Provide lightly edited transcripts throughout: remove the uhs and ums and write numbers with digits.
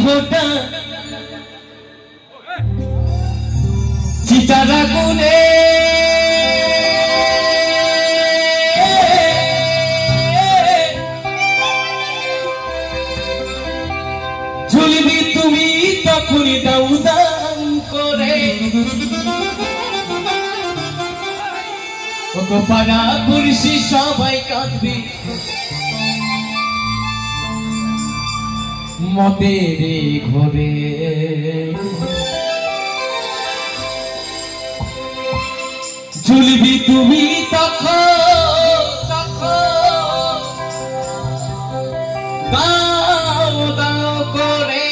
ফোটা চিতারা গুনে ঝুলবি তুমি তখনই দাও দাম করে পাড়া পুরুষি সবাই কাঁদবে মতের ঘরে ঝুলবি তুমি তখন দাও দাও করে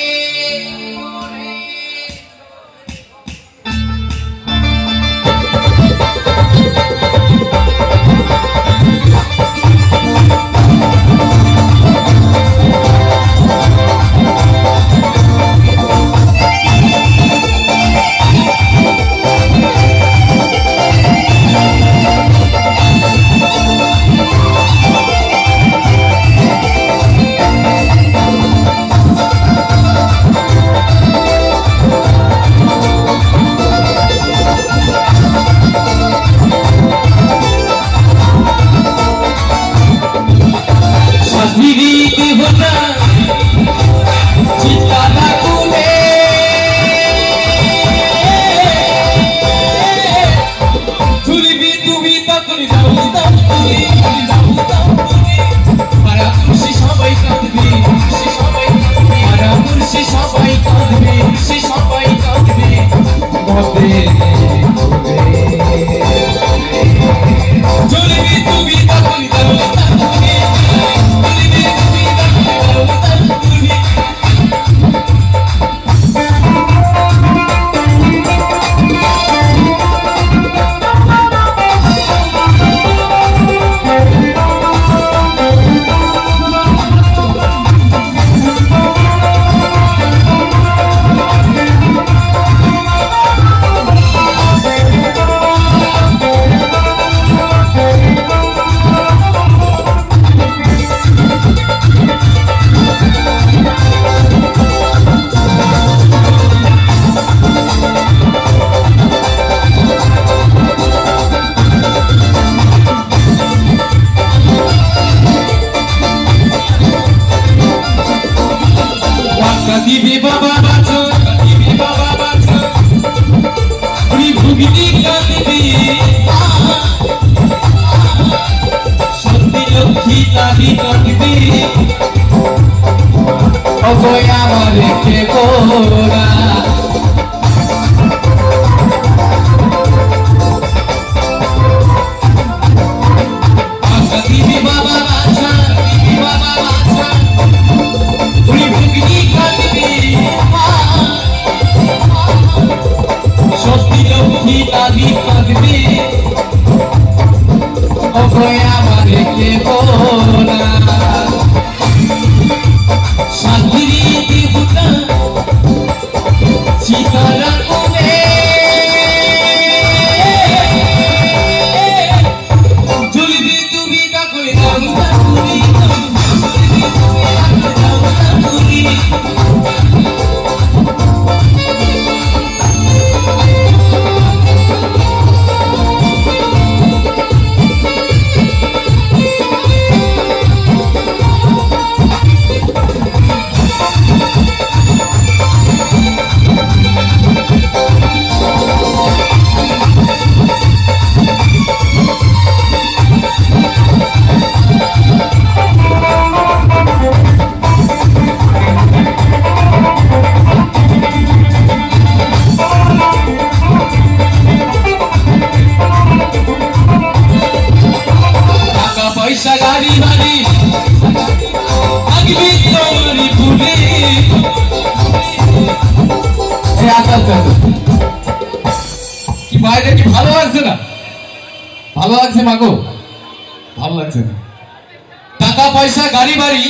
টাকা পয়সা গাড়ি বাড়ি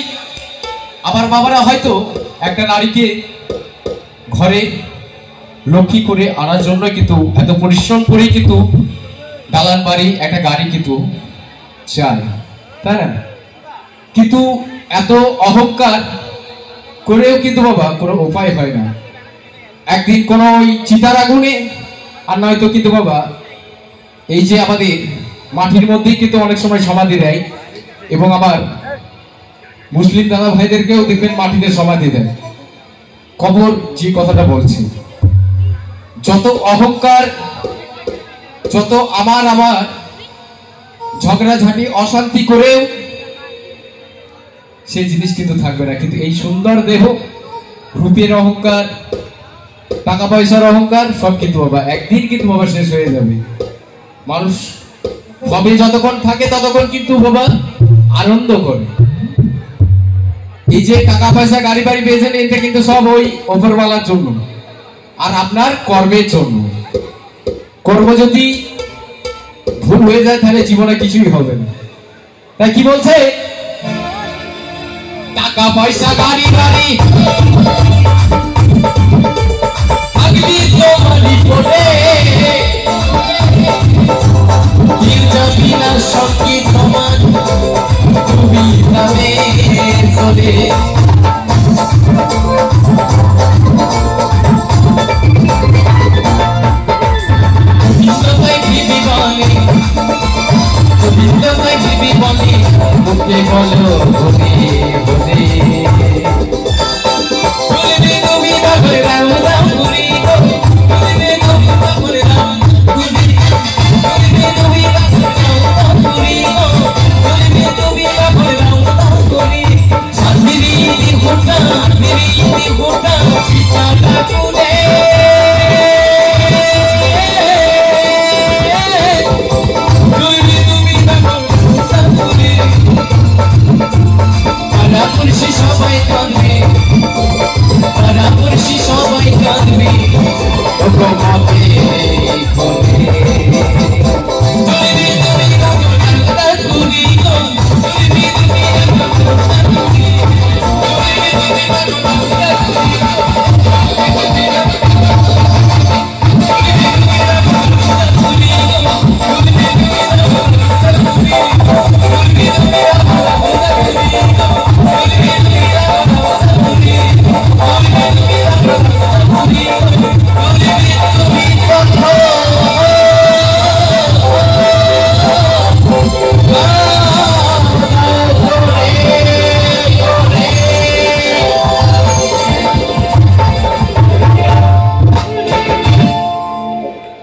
আমার বাবারা হয়তো একটা নারীকে ঘরে লক্ষ্মী করে আনার জন্য কিন্তু এত পরিশ্রম করে কিন্তু দালান বাড়ি একটা গাড়ি কিন্তু চায়, তাই না? কিন্তু এত অহংকার করেও কিন্তু বাবা কোনো উপায় হয় না। একদিন কোনো ওই চিতার আগুনে, আর নয়তো কিন্তু বাবা এই যে আমাদের মাটির মধ্যেই কিন্তু অনেক সময় সমাধি দেয়, এবং আমার মুসলিম দাদা ভাইদেরকেও দেখবেন মাটিতে সমাধি দেয়। কবর যে কথাটা বলছি, যত অহংকার, যত আমার ঝগড়াঝাটি অশান্তি করেও সেই জিনিস কিন্তু থাকবে না। কিন্তু এই সুন্দর দেহ, রূপের অহংকার, টাকা পয়সার অহংকার সব কিন্তু বাবা একদিন কিন্তু বাবা শেষ হয়ে যাবে। মানুষ ভাবে যতক্ষণ থাকে ততক্ষণ কিন্তু বাবা আনন্দ করে। এই যে টাকা পয়সা গাড়ি বাড়ি পেয়েছেন, এটা কিন্তু সব ওই ওপরওয়ালার জন্য আর আপনার কর্মের জন্য। কর্ম যদি ভুল হয়ে যায় তাহলে জীবনে কিছুই হবে না। তাই কি বলছে, টাকা পয়সা গাড়ি বাড়ি